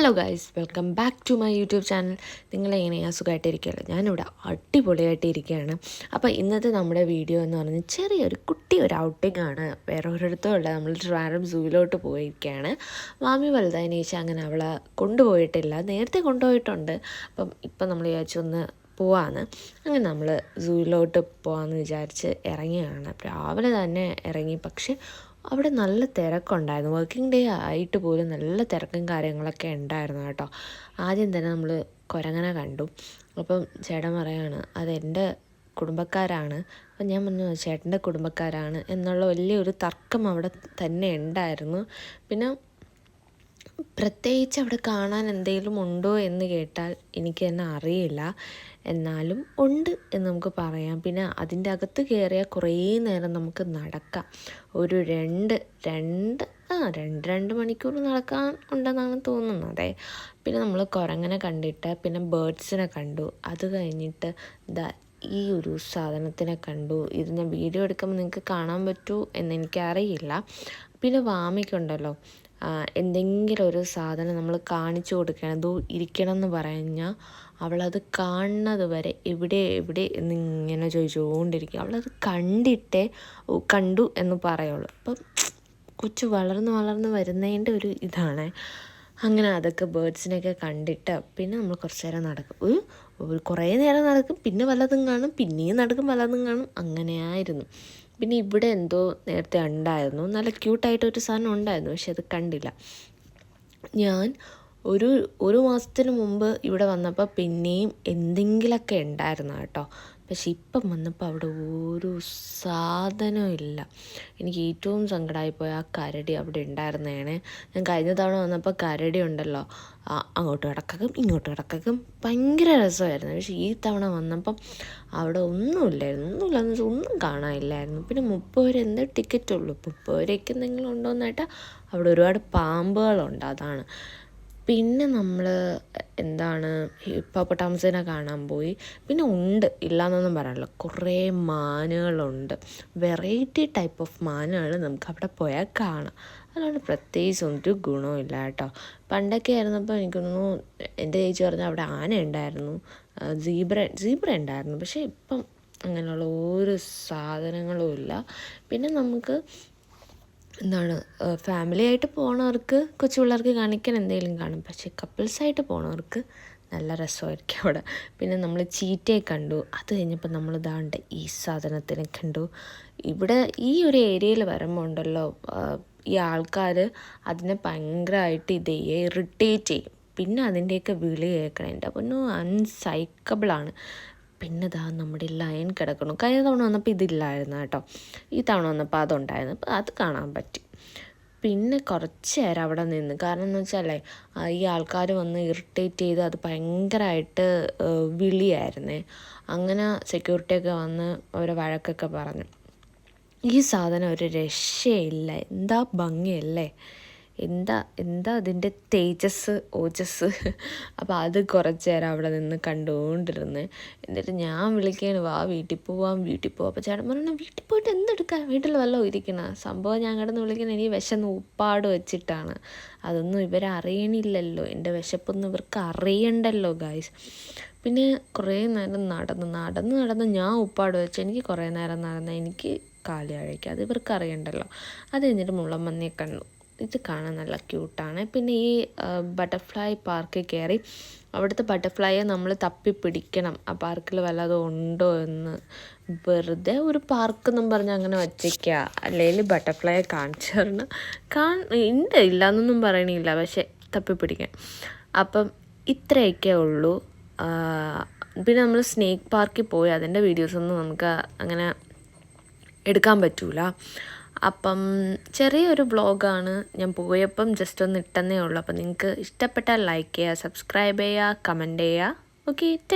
Hello guys, welcome back to my YouTube channel. നിങ്ങളെങ്ങനെയാണ് സുഖമായിട്ടിരിക്കുകയല്ലോ? ഞാനിവിടെ അടിപൊളിയായിട്ട് ഇരിക്കുകയാണ്. അപ്പോൾ ഇന്നത്തെ നമ്മുടെ വീഡിയോ എന്ന് പറഞ്ഞാൽ ചെറിയൊരു ഒരു ഔട്ടിംഗ് ആണ്. വേറെ ഒരിടത്തും ഉള്ള നമ്മൾ ട്രിവാൻഡ്രം സൂവിലോട്ട് പോയിരിക്കുകയാണ്. മാമി വലുതായതിനു ശേഷം അങ്ങനെ അവളെ കൊണ്ടുപോയിട്ടില്ല, നേരത്തെ കൊണ്ടുപോയിട്ടുണ്ട്. ഇപ്പം നമ്മൾ വിചാരിച്ചൊന്ന് പോവാന്ന്. അങ്ങനെ നമ്മൾ സൂവിലോട്ട് പോകാമെന്ന് വിചാരിച്ച് ഇറങ്ങിയാണ്. രാവിലെ തന്നെ ഇറങ്ങി, പക്ഷെ അവിടെ നല്ല തിരക്കുണ്ടായിരുന്നു. വർക്കിംഗ് ഡേ ആയിട്ട് പോലും നല്ല തിരക്കും കാര്യങ്ങളൊക്കെ ഉണ്ടായിരുന്നു കേട്ടോ. ആദ്യം തന്നെ നമ്മൾ കുരങ്ങനെ കണ്ടു. അപ്പം ചേട്ടൻ പറയാണ് അതെൻ്റെ കുടുംബക്കാരാണ്. അപ്പം ഞാൻ പറഞ്ഞു ചേട്ടൻ്റെ കുടുംബക്കാരാണ് എന്നുള്ള വലിയൊരു തർക്കം അവിടെ തന്നെ ഉണ്ടായിരുന്നു. പിന്നെ പ്രത്യേകിച്ച് അവിടെ കാണാൻ എന്തെങ്കിലും ഉണ്ടോ എന്ന് കേട്ടാൽ എനിക്ക് തന്നെ അറിയില്ല. എന്നാലും ഉണ്ട് എന്ന് നമുക്ക് പറയാം. പിന്നെ അതിൻ്റെ അകത്ത് കയറിയാൽ കുറേ നേരം നമുക്ക് നടക്കാം. ഒരു രണ്ട് മണിക്കൂർ നടക്കാൻ ഉണ്ടെന്നാണ് തോന്നുന്നത്. പിന്നെ നമ്മൾ കുരങ്ങനെ കണ്ടിട്ട് പിന്നെ ബേർഡ്സിനെ കണ്ടു. അത് കഴിഞ്ഞിട്ട് ഈ ഒരു സാധനത്തിനെ കണ്ടു. ഇതിനെ വീഡിയോ എടുക്കുമ്പോൾ നിങ്ങൾക്ക് കാണാൻ പറ്റുമോ എന്നെനിക്കറിയില്ല. പിന്നെ വാമിക്കുണ്ടല്ലോ, എന്തെങ്കിലും ഒരു സാധനം നമ്മൾ കാണിച്ചു കൊടുക്കണം, ഇത് ഇരിക്കണം എന്ന് പറഞ്ഞാൽ അവളത് കാണുന്നത് വരെ എവിടെ എന്നിങ്ങനെ ചോദിച്ചുകൊണ്ടിരിക്കും. അവളത് കണ്ടു എന്ന് പറയുള്ളൂ. അപ്പം കൊച്ചു വളർന്ന് വരുന്നതിൻ്റെ ഒരു ഇതാണ്. അങ്ങനെ അതൊക്കെ ബേർഡ്സിനെയൊക്കെ കണ്ടിട്ട് പിന്നെ നമ്മൾ കുറച്ച് നേരം നടക്കും. കുറേ നേരം നടക്കും, പിന്നെ വല്ലതും കാണും, പിന്നെയും നടക്കും, വല്ലതും കാണും. അങ്ങനെയായിരുന്നു. പിന്നെ ഇവിടെ എന്തോ നേരത്തെ ഉണ്ടായിരുന്നു, നല്ല ക്യൂട്ടായിട്ടൊരു സാധനം ഉണ്ടായിരുന്നു, പക്ഷെ അത് കണ്ടില്ല. ഞാൻ ഒരു മാസത്തിന് മുമ്പ് ഇവിടെ വന്നപ്പോൾ പിന്നെയും എന്തെങ്കിലുമൊക്കെ ഉണ്ടായിരുന്നു കേട്ടോ. പക്ഷെ ഇപ്പം വന്നപ്പോൾ അവിടെ ഒരു സാധനവും ഇല്ല. എനിക്ക് ഏറ്റവും സങ്കടമായിപ്പോയി ആ കരടി അവിടെ ഉണ്ടായിരുന്നതാണ്. ഞാൻ കഴിഞ്ഞ തവണ വന്നപ്പോൾ കരടി ഉണ്ടല്ലോ, അങ്ങോട്ട് കിടക്കും ഇങ്ങോട്ട് കിടക്കും, ഭയങ്കര രസമായിരുന്നു. പക്ഷേ ഈ തവണ വന്നപ്പം അവിടെ ഒന്നും കാണാനില്ലായിരുന്നു. പിന്നെ 30 രൂപ എന്തോ ടിക്കറ്റ് ഉള്ളൂ. 30 രൂപയ്ക്ക് എന്തെങ്കിലും ഉണ്ടോയെന്നായിട്ടാ. അവിടെ ഒരുപാട് പാമ്പുകളുണ്ട്, അതാണ്. പിന്നെ നമ്മൾ ഹിപ്പോപ്പൊട്ടാമസിനെ കാണാൻ പോയി. പിന്നെ ഇല്ലയെന്നൊന്നും പറയാനില്ല, കുറേ മാനുകളുണ്ട്. വെറൈറ്റി ടൈപ്പ് ഓഫ് മാനുകൾ നമുക്ക് അവിടെ പോയാൽ കാണാം. അതുകൊണ്ട് പ്രത്യേകിച്ച് ഒരു ഗുണവും ഇല്ല കേട്ടോ. പണ്ടൊക്കെ ആയിരുന്നപ്പോൾ എനിക്ക് തോന്നുന്നു എൻ്റെ ചേച്ചി പറഞ്ഞാൽ അവിടെ ആന ഉണ്ടായിരുന്നു, സീബ്ര ഉണ്ടായിരുന്നു. പക്ഷേ ഇപ്പം അങ്ങനെയുള്ള ഒരു സാധനങ്ങളും ഇല്ല. പിന്നെ നമുക്ക് ഫാമിലി ആയിട്ട് പോണവർക്ക് കൊച്ചു പിള്ളേർക്ക് കാണിക്കാൻ എന്തെങ്കിലും കാണും. പക്ഷേ കപ്പിൾസായിട്ട് പോണവർക്ക് നല്ല രസമായിരിക്കും അവിടെ. പിന്നെ നമ്മൾ ചീറ്റയെ കണ്ടു. അത് കഴിഞ്ഞപ്പോൾ നമ്മൾ ഈ സാധനത്തിനെ കണ്ടു. ഇവിടെ ഈ ഒരു ഏരിയയിൽ വരുമ്പോൾ ഉണ്ടല്ലോ, ഈ ആൾക്കാർ അതിനെ ഭയങ്കരമായിട്ട് ഇറിറ്റേറ്റ് ചെയ്യും. പിന്നെ അതിൻ്റെയൊക്കെ വിളി കേൾക്കണം, എൻ്റെ അപ്പോൾ അൺസൈക്കബിളാണ്. പിന്നെ നമ്മുടെ ലയൺ കിടക്കണം. കഴിഞ്ഞ തവണ വന്നപ്പോൾ ഇതില്ലായിരുന്നു കേട്ടോ. ഈ തവണ വന്നപ്പോൾ അതുണ്ടായിരുന്നു. അപ്പോൾ അത് കാണാൻ പറ്റി. പിന്നെ കുറച്ച് നേരം അവിടെ നിന്ന്, കാരണം എന്ന് വെച്ചാലേ ഈ ആൾക്കാർ വന്ന് ഇറിറ്റേറ്റ് ചെയ്ത് അത് ഭയങ്കരമായിട്ട് വിളിയായിരുന്നേ. അങ്ങനെ സെക്യൂരിറ്റിയൊക്കെ വന്ന് അവരെ വഴക്കൊക്കെ പറഞ്ഞു. ഈ സാധനം ഒരു രക്ഷയില്ല, എന്താ ഭംഗിയല്ലേ, എന്താ അതിൻ്റെ ഓജസ്. അപ്പോൾ അത് കുറച്ച് നേരം അവിടെ നിന്ന് കണ്ടുകൊണ്ടിരുന്ന്. എന്നിട്ട് ഞാൻ വിളിക്കുകയാണ്, വാ വീട്ടിൽ പോവാം. അപ്പോൾ ചേട്ടൻ പറഞ്ഞു വീട്ടിൽ പോയിട്ട് എന്തെടുക്കാൻ, വീട്ടിൽ വല്ലതും ഇരിക്കണം. സംഭവം ഞാൻ കിടന്ന് വിളിക്കുന്നത് എനിക്ക് വിശന്ന് ഉപ്പാട് വെച്ചിട്ടാണ്. അതൊന്നും ഇവരറിയണില്ലല്ലോ, എൻ്റെ വിശപ്പൊന്നും ഇവർക്ക് അറിയണ്ടല്ലോ ഗായ്സ്. പിന്നെ കുറേ നേരം നടന്ന് ഞാൻ ഉപ്പാട് വെച്ച് എനിക്ക് കുറേ നേരം നടന്ന് എനിക്ക് കാല് കഴിക്കാം, അത് ഇവർക്ക് അറിയണ്ടല്ലോ. അത് കഴിഞ്ഞിട്ട് മുള്ളംപന്നിയെ കണ്ടു. ഇത് കാണാൻ നല്ല ക്യൂട്ടാണ്. പിന്നെ ഈ ബട്ടർഫ്ലൈ പാർക്കിൽ കയറി. അവിടുത്തെ ബട്ടർഫ്ലൈയെ നമ്മൾ തപ്പി പിടിക്കണം, ആ പാർക്കിൽ വല്ലതും ഉണ്ടോ എന്ന്. വെറുതെ ഒരു പാർക്കെന്നും പറഞ്ഞ് അങ്ങനെ വച്ചേക്കുക, അല്ലെങ്കിൽ ബട്ടർഫ്ലൈയെ കാണിച്ചു തരണം. ഇല്ലയെന്നൊന്നും പറയണില്ല, പക്ഷെ തപ്പി പിടിക്കാൻ. അപ്പം ഇത്രയൊക്കെ ഉള്ളൂ. പിന്നെ നമ്മൾ സ്നേക്ക് പാർക്കിൽ പോയി, അതിൻ്റെ വീഡിയോസൊന്നും നമുക്ക് അങ്ങനെ എടുക്കാൻ പറ്റൂല. അപ്പം ചെറിയൊരു വ്ളോഗാണ്, ഞാൻ പോയപ്പം ജസ്റ്റ് ഒന്ന് ഇട്ടെന്നേ ഉള്ളൂ. അപ്പം നിങ്ങൾക്ക് ഇഷ്ടപ്പെട്ടാൽ ലൈക്ക് ചെയ്യുക, സബ്സ്ക്രൈബ് ചെയ്യുക, കമൻറ്റ് ചെയ്യുക. ഓക്കെ.